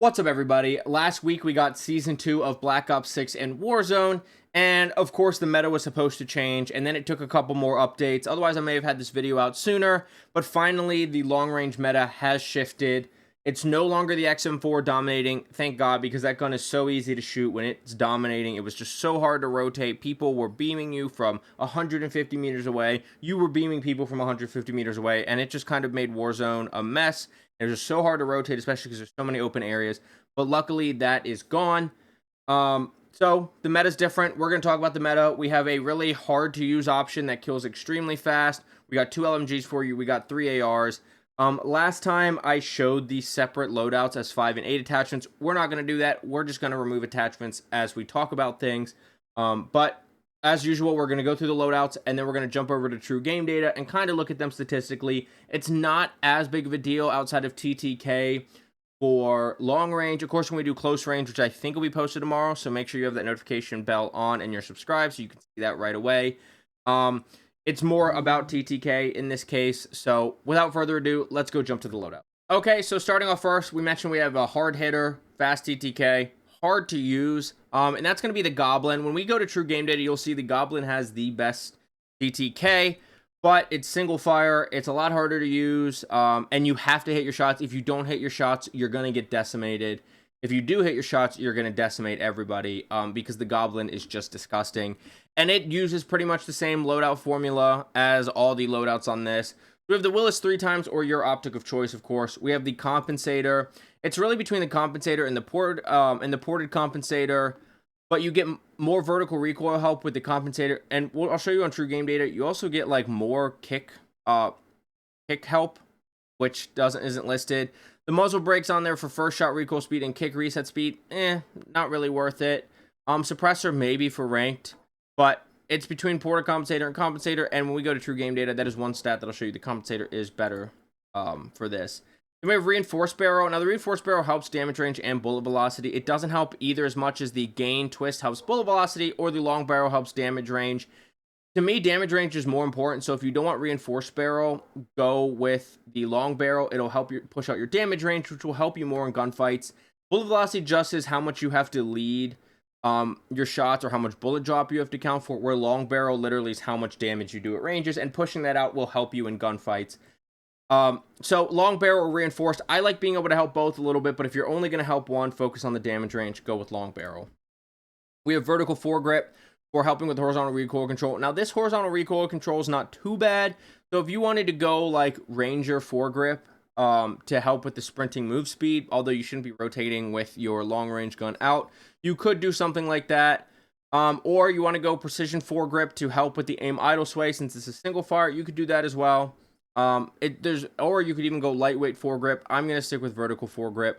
What's up, everybody? Last week we got Season 2 of Black Ops 6 and Warzone, and of course the meta was supposed to change, and then it took a couple more updates. Otherwise, I may have had this video out sooner, but finally the long-range meta has shifted. It's no longer the XM4 dominating, thank God, because that gun is so easy to shoot when it's dominating. It was just so hard to rotate. People were beaming you from 150 meters away. You were beaming people from 150 meters away, and it just kind of made Warzone a mess. It was just so hard to rotate, especially because there's so many open areas. But luckily, that is gone. So the meta's different. We're going to talk about the meta. We have a really hard to use option that kills extremely fast. We got 2 LMGs for you. We got 3 ARs. Last time I showed the separate loadouts as 5 and 8 attachments. We're not going to do that. We're just going to remove attachments as we talk about things. But as usual, we're going to go through the loadouts, and then we're going to jump over to true game data and kind of look at them statistically. It's not as big of a deal outside of TTK for long range. Of course, when we do close range, which I think will be posted tomorrow, so make sure you have that notification bell on and you're subscribed so you can see that right away. It's more about TTK in this case, so without further ado, let's go jump to the loadout. Okay, so starting off first, we mentioned we have a hard hitter, fast TTK, hard to use, and that's going to be the Goblin. When we go to true game data, you'll see the Goblin has the best TTK, but it's single fire. It's a lot harder to use, and you have to hit your shots. If you don't hit your shots, you're going to get decimated. If you do hit your shots, you're going to decimate everybody, because the Goblin is just disgusting. And it uses pretty much the same loadout formula as all the loadouts on this. We have the Willis 3 times, or your optic of choice, of course. We have the Compensator. It's really between the Compensator and the ported Compensator, but you get more vertical recoil help with the Compensator. And I'll show you on true game data. You also get like more kick help, which isn't listed. The muzzle brakes on there for first shot recoil speed and kick reset speed, not really worth it. Suppressor maybe for ranked, but it's between ported Compensator and Compensator, and when we go to true game data, that is one stat that'll show you the Compensator is better for this. Then we have Reinforced Barrel. Now, the Reinforced Barrel helps damage range and bullet velocity. It doesn't help either as much as the Gain Twist helps bullet velocity, or the Long Barrel helps damage range. To me, damage range is more important, so if you don't want Reinforced Barrel, go with the Long Barrel. It'll help you push out your damage range, which will help you more in gunfights. Bullet velocity just is how much you have to lead your shots, or how much bullet drop you have to count for, where Long Barrel literally is how much damage you do at ranges, and pushing that out will help you in gunfights. So Long Barrel or Reinforced, I like being able to help both a little bit, but if you're only going to help one, focus on the damage range, go with Long Barrel. We have Vertical Foregrip for helping with horizontal recoil control. Now, this horizontal recoil control is not too bad, so if you wanted to go like Ranger Foregrip to help with the sprinting move speed, although you shouldn't be rotating with your long range gun out, you could do something like that. Or you want to go Precision Foregrip to help with the aim idle sway, since it's a single fire, you could do that as well. Or you could even go lightweight foregrip. I'm gonna stick with vertical foregrip,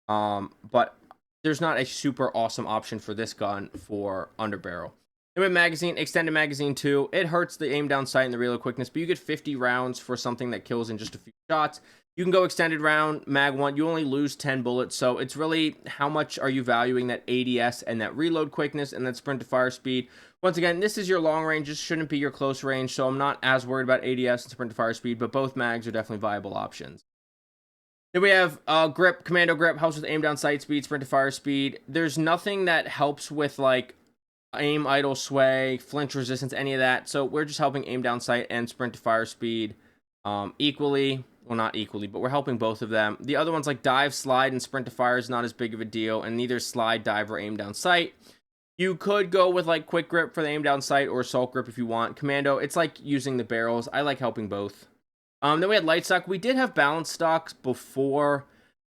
but there's not a super awesome option for this gun for underbarrel. Then we have magazine, extended magazine 2. It hurts the aim down sight and the reload quickness, but you get 50 rounds for something that kills in just a few shots. You can go extended round, mag 1. You only lose 10 bullets, so it's really how much are you valuing that ADS and that reload quickness and that sprint to fire speed. Once again, this is your long range. This shouldn't be your close range, so I'm not as worried about ADS and sprint to fire speed, but both mags are definitely viable options. Then we have grip, commando grip, helps with aim down sight speed, sprint to fire speed. There's nothing that helps with like aim idle sway, flinch resistance, any of that, so we're just helping aim down sight and sprint to fire speed equally. Well, not equally, but we're helping both of them. The other ones like dive, slide, and sprint to fire is not as big of a deal, and neither slide, dive, or aim down sight. You could go with like quick grip for the aim down sight, or assault grip if you want. Commando, it's like using the barrels. I like helping both. Then we had light stock. We did have balanced stocks before,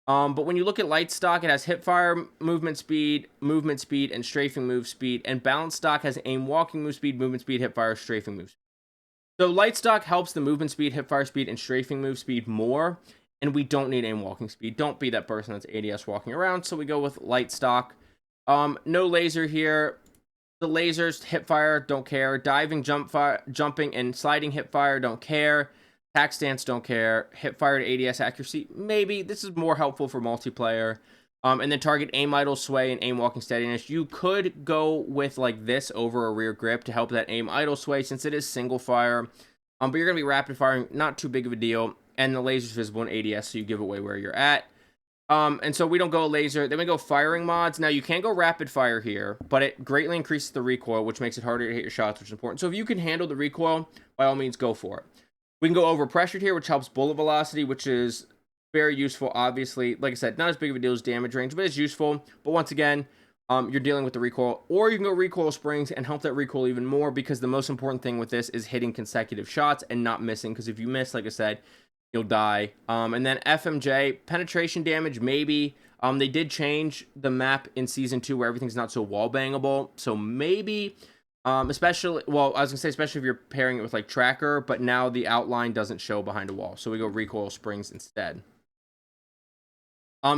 but when you look at light stock, it has hip fire, movement speed, and strafing move speed, and balanced stock has aim, walking move speed, movement speed, hip fire, strafing move speed. So light stock helps the movement speed, hip fire speed, and strafing move speed more, and we don't need aim walking speed. Don't be that person that's ADS walking around, so we go with light stock. No laser here. The lasers, hip fire, don't care. Diving, jumping, and sliding hip fire, don't care. Tack stance, don't care. Hip fire to ADS accuracy, maybe. This is more helpful for multiplayer. And then target aim idle sway and aim walking steadiness. You could go with like this over a rear grip to help that aim idle sway, since it is single fire. But you're gonna be rapid firing, not too big of a deal. And the laser's visible in ADS, so you give away where you're at. And so we don't go laser. Then we go firing mods. Now you can go rapid fire here, but it greatly increases the recoil, which makes it harder to hit your shots, which is important. So if you can handle the recoil, by all means, go for it. We can go over pressured here, which helps bullet velocity, which is very useful, obviously. Like I said, not as big of a deal as damage range, but it's useful. But once again, you're dealing with the recoil. Or you can go recoil springs and help that recoil even more, because the most important thing with this is hitting consecutive shots and not missing, because if you miss, like I said, you'll die. And then FMJ, penetration damage, maybe. They did change the map in Season 2 where everything's not so wall bangable. So maybe, especially, well, I was going to say, especially if you're pairing it with, like, Tracker, but now the outline doesn't show behind a wall. So we go recoil springs instead.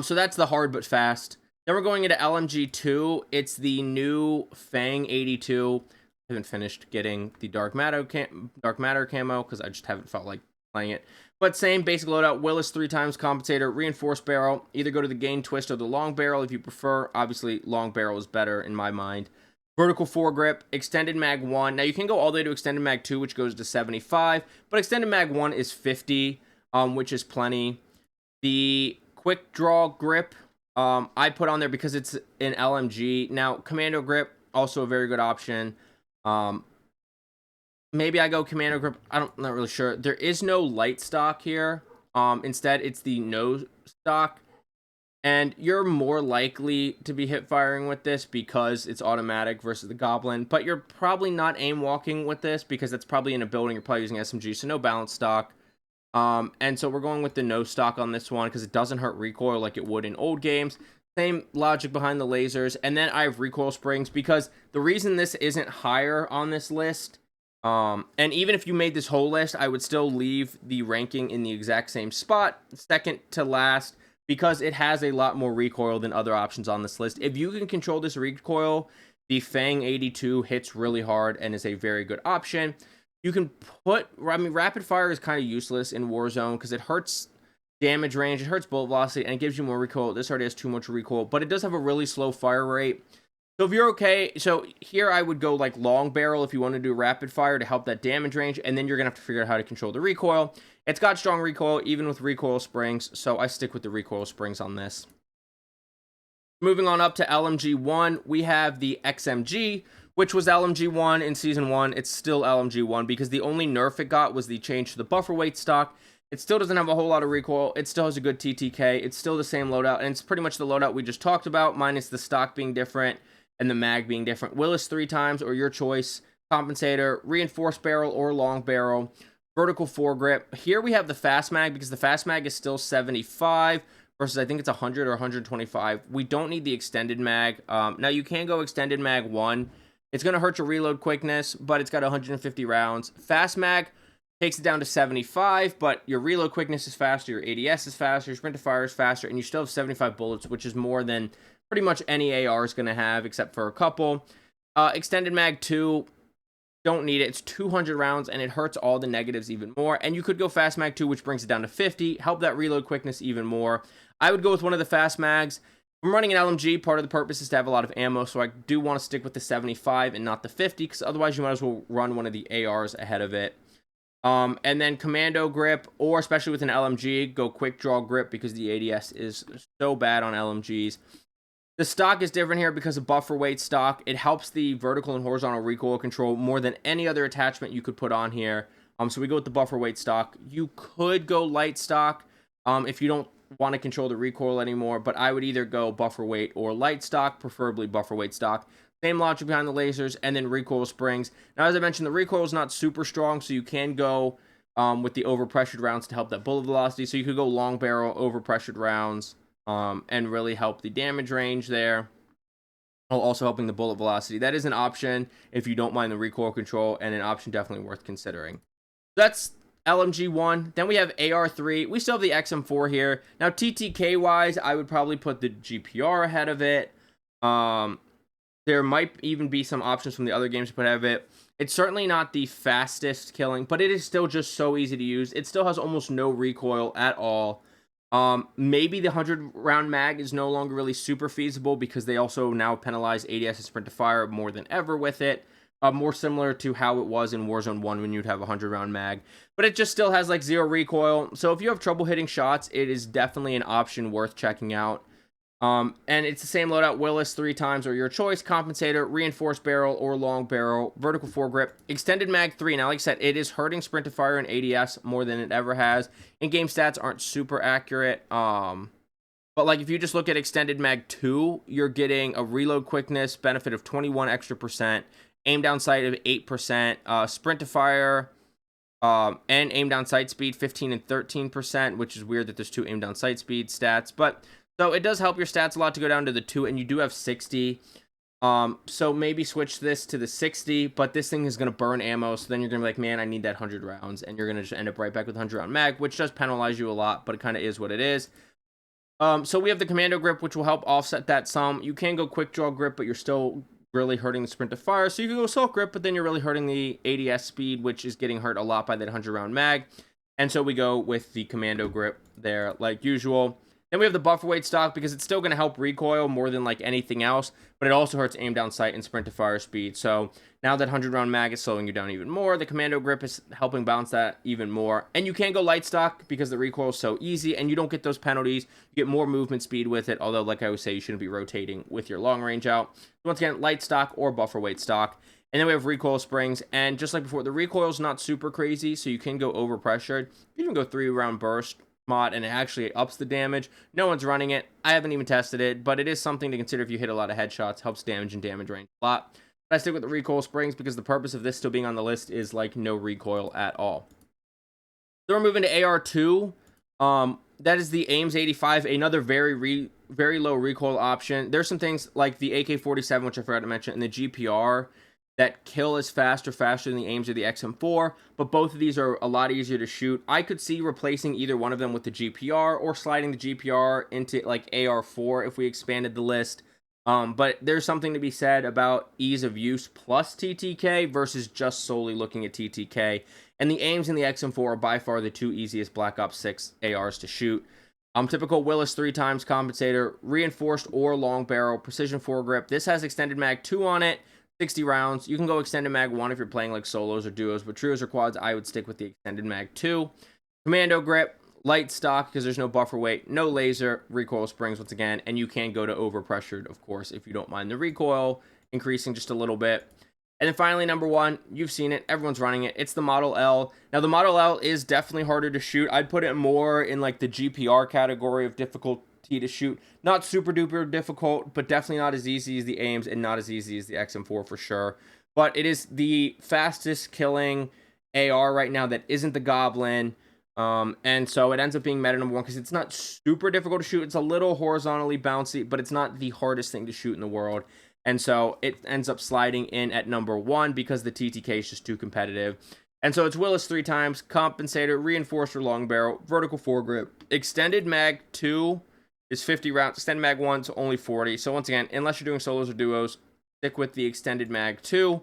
So that's the hard but fast. Then we're going into LMG2. It's the new Fang 82. I haven't finished getting the Dark Matter camo because I just haven't felt like playing it. But same basic loadout. Willis 3x compensator, reinforced barrel. Either go to the gain twist or the long barrel if you prefer. Obviously, long barrel is better in my mind. Vertical foregrip, extended mag 1. Now you can go all the way to extended mag 2, which goes to 75, but extended mag 1 is 50, which is plenty. The quick draw grip, I put on there because it's an LMG. Now commando grip, also a very good option. Maybe I go commando grip. I'm not really sure. There is no light stock here. Instead, it's the no stock. And you're more likely to be hip firing with this because it's automatic versus the Goblin. But you're probably not aim walking with this because that's probably in a building. You're probably using SMG, so no balance stock. And so we're going with the no stock on this one because it doesn't hurt recoil like it would in old games. Same logic behind the lasers. And then I have recoil springs because the reason this isn't higher on this list, and even if you made this whole list, I would still leave the ranking in the exact same spot, second to last, because it has a lot more recoil than other options on this list. If you can control this recoil, the Fang 82 hits really hard and is a very good option. You can put, I mean, rapid fire is kind of useless in Warzone because it hurts damage range, it hurts bullet velocity, and it gives you more recoil. This already has too much recoil, but it does have a really slow fire rate. So if you're okay, so here I would go like long barrel if you want to do rapid fire to help that damage range, and then you're going to have to figure out how to control the recoil. It's got strong recoil, even with recoil springs, so I stick with the recoil springs on this. Moving on up to LMG1, we have the XMG, which was LMG1 in Season 1. It's still LMG1 because the only nerf it got was the change to the buffer weight stock. It still doesn't have a whole lot of recoil. It still has a good TTK. It's still the same loadout, and it's pretty much the loadout we just talked about, minus the stock being different and the mag being different. Willis 3x or your choice. Compensator, reinforced barrel or long barrel. Vertical foregrip. Here we have the fast mag because the fast mag is still 75 versus I think it's 100 or 125. We don't need the extended mag. Now you can go extended mag 1. It's going to hurt your reload quickness, but it's got 150 rounds. Fast mag takes it down to 75, but your reload quickness is faster, your ADS is faster, your sprint to fire is faster, and you still have 75 bullets, which is more than pretty much any AR is going to have, except for a couple. Extended mag 2, don't need it. It's 200 rounds, and it hurts all the negatives even more. And you could go fast mag 2, which brings it down to 50, help that reload quickness even more. I would go with one of the fast mags. I'm running an LMG. Part of the purpose is to have a lot of ammo, so I do want to stick with the 75 and not the 50, because otherwise you might as well run one of the ARs ahead of it. And then commando grip, or especially with an LMG, go quick draw grip because the ADS is so bad on LMGs. The stock is different here because of buffer weight stock. It helps the vertical and horizontal recoil control more than any other attachment you could put on here. So we go with the buffer weight stock. You could go light stock if you don't want to control the recoil anymore, but I would either go buffer weight or light stock, preferably buffer weight stock. Same logic behind the lasers, and then recoil springs. Now, as I mentioned, the recoil is not super strong, so you can go with the overpressured rounds to help that bullet velocity. So you could go long barrel, overpressured rounds, and really help the damage range there, while also helping the bullet velocity. That is an option if you don't mind the recoil control, and an option definitely worth considering. That's LMG1. Then we have AR3. We still have the XM4 here. Now, TTK-wise, I would probably put the GPR ahead of it. There might even be some options from the other games to put ahead of it. It's certainly not the fastest killing, but it is still just so easy to use. It still has almost no recoil at all. Maybe the 100-round mag is no longer really super feasible because they also now penalize ADS and sprint to fire more than ever with it. more similar to how it was in Warzone 1 when you'd have a 100-round mag. But it just still has like 0 recoil. So if you have trouble hitting shots, it is definitely an option worth checking out. And it's the same loadout: Willis 3 times or your choice, compensator, reinforced barrel or long barrel, vertical foregrip, extended mag 3. Now, like I said, it is hurting sprint to fire and ADS more than it ever has. In-game stats aren't super accurate. But like if you just look at extended mag 2, you're getting a reload quickness benefit of 21 extra percent, aim down sight of 8%, sprint to fire, and aim down sight speed 15 and 13%, which is weird that there's 2 aim down sight speed stats, but so it does help your stats a lot to go down to the 2, and you do have 60. So maybe switch this to the 60, but this thing is going to burn ammo, so then you're going to be like, man, I need that 100 rounds, and you're going to just end up right back with 100 round mag, which does penalize you a lot, but it kind of is what it is. So we have the commando grip, which will help offset that some. You can go quick draw grip, but you're still really hurting the sprint to fire. So you can go assault grip, but then you're really hurting the ADS speed, which is getting hurt a lot by that 100 round mag. And so we go with the commando grip there, like usual. Then we have the buffer weight stock because it's still going to help recoil more than like anything else, but it also hurts aim down sight and sprint to fire speed. So now that 100 round mag is slowing you down even more, the commando grip is helping balance that even more. And you can go light stock because the recoil is so easy and you don't get those penalties. You get more movement speed with it, although like I always say, you shouldn't be rotating with your long range out. So once again, light stock or buffer weight stock. And then we have recoil springs, and just like before, the recoil is not super crazy, so you can go over pressured. You can go 3 round burst mod, and it actually ups the damage. No one's running it. I haven't even tested it, but it is something to consider if you hit a lot of headshots. Helps damage and damage range a lot. But I stick with the recoil springs because the purpose of this still being on the list is like no recoil at all. So we're moving to AR2. That is the AIMS 85, another very low recoil option. There's some things like the AK-47, which I forgot to mention, and the GPR that kill is faster than the AIMS or the XM4, but both of these are a lot easier to shoot. I could see replacing either one of them with the GPR or sliding the GPR into like AR4 if we expanded the list. But there's something to be said about ease of use plus TTK versus just solely looking at TTK. And the AIMS and the XM4 are by far the 2 easiest Black Ops 6 ARs to shoot. Typical Willis 3 times compensator, reinforced or long barrel, precision foregrip. This has extended mag 2 on it. 60 rounds. You can go extended mag 1 if you're playing like solos or duos, but trios or quads, I would stick with the extended mag 2. Commando grip, light stock because there's no buffer weight, no laser, recoil springs once again, and you can go to overpressured, of course, if you don't mind the recoil increasing just a little bit. And then finally, number 1, you've seen it, everyone's running it, it's the Model L. Now, the Model L is definitely harder to shoot. I'd put it more in like the GPR category of difficult to shoot. Not super duper difficult, but definitely not as easy as the AIMS and not as easy as the XM4 for sure. But it is the fastest killing AR right now that isn't the Goblin. And so it ends up being meta number 1 because it's not super difficult to shoot. It's a little horizontally bouncy, but it's not the hardest thing to shoot in the world. And so it ends up sliding in at number 1 because the TTK is just too competitive. And so it's Willis 3 times, compensator, reinforced or long barrel, vertical foregrip, extended mag 2 is 50 rounds, extended mag 1 is only 40. So once again, unless you're doing solos or duos, stick with the extended mag 2.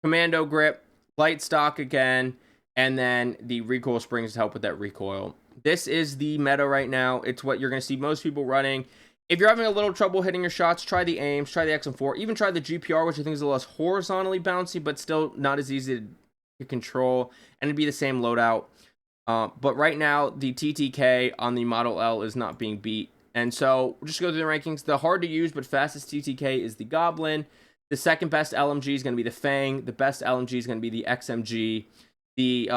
Commando grip, light stock again, and then the recoil springs to help with that recoil. This is the meta right now. It's what you're going to see most people running. If you're having a little trouble hitting your shots, try the AIMS, try the XM4, even try the GPR, which I think is a little less horizontally bouncy, but still not as easy to control, and it'd be the same loadout. But right now, the TTK on the Model L is not being beat. And so we'll just go through the rankings. The hard to use but fastest TTK is the Goblin. The second best LMG is going to be the Fang. The best LMG is going to be the XMG. The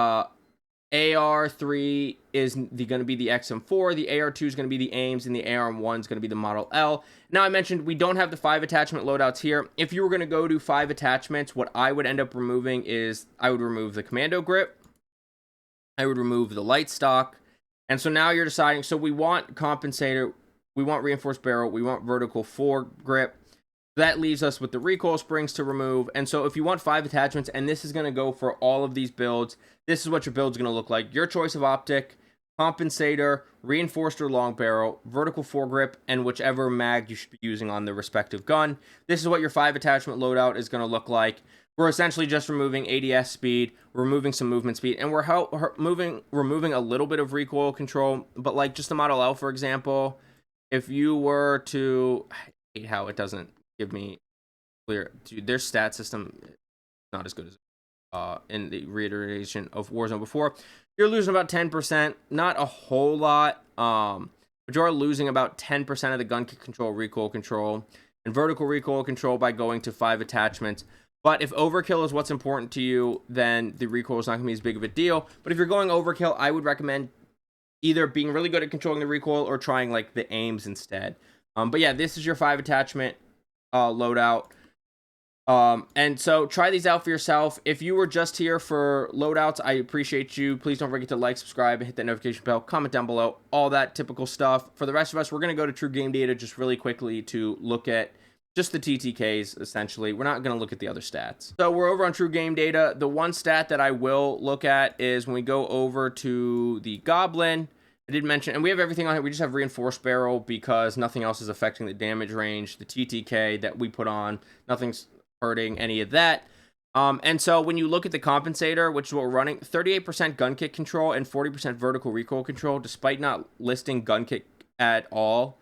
AR3 is going to be the XM4. The AR2 is going to be the AIMS, and the AR1 is going to be the Model L. Now, I mentioned we don't have the 5 attachment loadouts here. If you were going to go to 5 attachments, what I would end up removing is I would remove the commando grip. I would remove the light stock. And so now you're deciding, so we want compensator, we want reinforced barrel, we want vertical foregrip. That leaves us with the recoil springs to remove. And so if you want 5 attachments, and this is going to go for all of these builds, this is what your build's going to look like. Your choice of optic, compensator, reinforced or long barrel, vertical foregrip, and whichever mag you should be using on the respective gun. This is what your 5 attachment loadout is going to look like. We're essentially just removing ADS speed, removing some movement speed, and we're removing a little bit of recoil control. But like just the Model L, for example, if you were to, I hate how it doesn't give me clear, dude, their stat system not as good as in the reiteration of Warzone before. You're losing about 10%, not a whole lot, but you're losing about 10% of the gun kick control, recoil control, and vertical recoil control by going to 5 attachments. But if overkill is what's important to you, then the recoil is not going to be as big of a deal. But if you're going overkill, I would recommend either being really good at controlling the recoil or trying like the aims instead. But yeah, this is your 5 attachment loadout. And so try these out for yourself. If you were just here for loadouts, I appreciate you. Please don't forget to like, subscribe, and hit that notification bell, comment down below, all that typical stuff. For the rest of us, we're going to go to true game data just really quickly to look at just the TTKs, essentially. We're not going to look at the other stats. So we're over on true game data. The one stat that I will look at is when we go over to the Goblin. I did mention, and we have everything on here. We just have reinforced barrel because nothing else is affecting the damage range. The TTK that we put on, nothing's hurting any of that. And so when you look at the compensator, which is what we're running, 38% gun kick control and 40% vertical recoil control, despite not listing gun kick at all.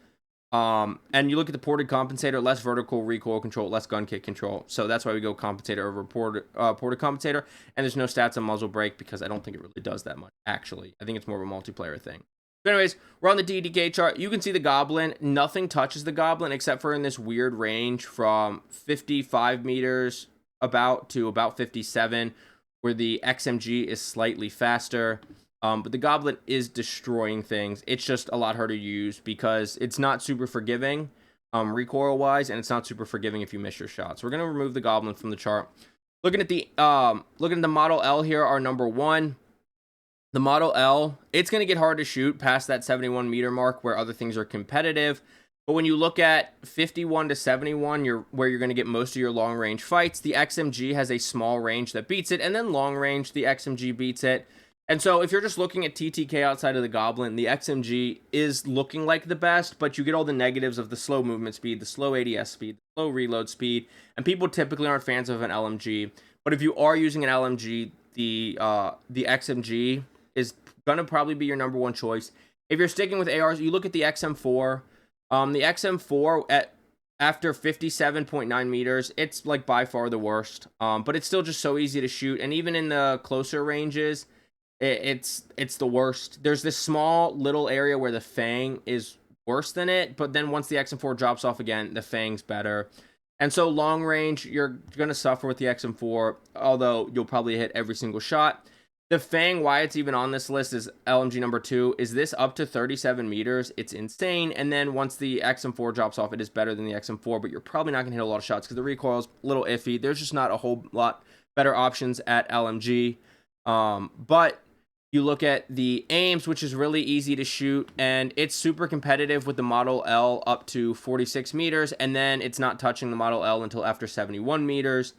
And you look at the ported compensator, less vertical recoil control, less gun kick control. So that's why we go compensator over ported compensator. And there's no stats on muzzle brake because I don't think it really does that much, actually. I think it's more of a multiplayer thing. But anyways, we're on the DDK chart. You can see the Goblin. Nothing touches the Goblin except for in this weird range from 55 meters to about 57, where the XMG is slightly faster. But the Goblin is destroying things. It's just a lot harder to use because it's not super forgiving recoil-wise, and it's not super forgiving if you miss your shots. We're going to remove the Goblin from the chart. Looking at the Model L here, our number 1. The Model L, it's going to get hard to shoot past that 71 meter mark where other things are competitive. But when you look at 51 to 71, where you're going to get most of your long range fights, the XMG has a small range that beats it, and then long range, the XMG beats it. And so if you're just looking at TTK outside of the Goblin, the XMG is looking like the best, but you get all the negatives of the slow movement speed, the slow ADS speed, the slow reload speed, and people typically aren't fans of an LMG. But if you are using an LMG, the XMG is gonna probably be your number 1 choice. If you're sticking with ARs, you look at the XM4. The XM4 after 57.9 meters, it's like by far the worst. But it's still just so easy to shoot, and even in the closer ranges, it's the worst. There's this small little area where the Fang is worse than it, but then once the XM4 drops off again, the Fang's better. And so long range, you're gonna suffer with the XM4, although you'll probably hit every single shot. The Fang, why it's even on this list is LMG number 2. Is this up to 37 meters? It's insane. And then once the XM4 drops off, it is better than the XM4, but you're probably not going to hit a lot of shots because the recoil is a little iffy. There's just not a whole lot better options at LMG. But you look at the aims, which is really easy to shoot, and it's super competitive with the Model L up to 46 meters, and then it's not touching the Model L until after 71 meters.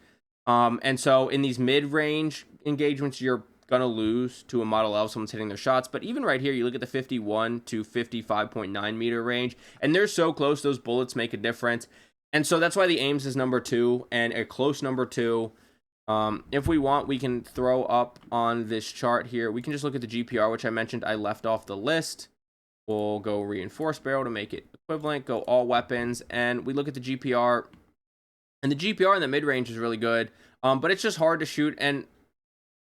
And so in these mid-range engagements, you're gonna lose to a Model L if someone's hitting their shots. But even right here, you look at the 51 to 55.9 meter range, and they're so close, those bullets make a difference. And so that's why the aims is number 2 and a close number 2. If we want, we can throw up on this chart here. We can just look at the GPR, which I mentioned I left off the list. We'll go reinforced barrel to make it equivalent, go all weapons, and we look at the GPR. And the GPR in the mid-range is really good, but it's just hard to shoot. And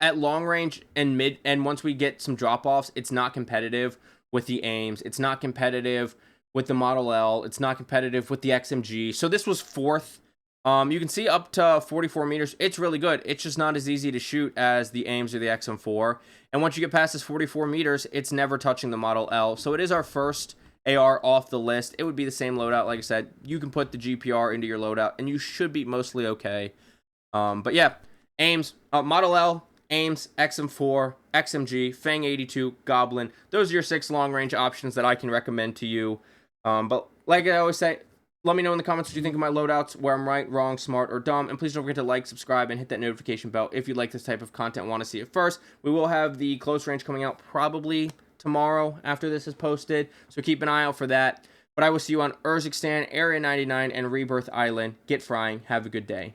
at long range and mid, and once we get some drop-offs, it's not competitive with the aims. It's not competitive with the Model L. It's not competitive with the XMG. So this was 4th. You can see up to 44 meters. It's really good. It's just not as easy to shoot as the aims or the XM4. And once you get past this 44 meters, it's never touching the Model L. So it is our first AR off the list. It would be the same loadout. Like I said, you can put the GPR into your loadout, and you should be mostly okay. But yeah, aims, Model L, aims, XM4, XMG, Fang 82, Goblin. Those are your 6 long-range options that I can recommend to you. But like I always say, let me know in the comments what you think of my loadouts, where I'm right, wrong, smart, or dumb. And please don't forget to like, subscribe, and hit that notification bell if you like this type of content and want to see it first. We will have the close range coming out probably tomorrow after this is posted, so keep an eye out for that. But I will see you on Urzikstan, Area 99, and Rebirth Island. Get frying. Have a good day.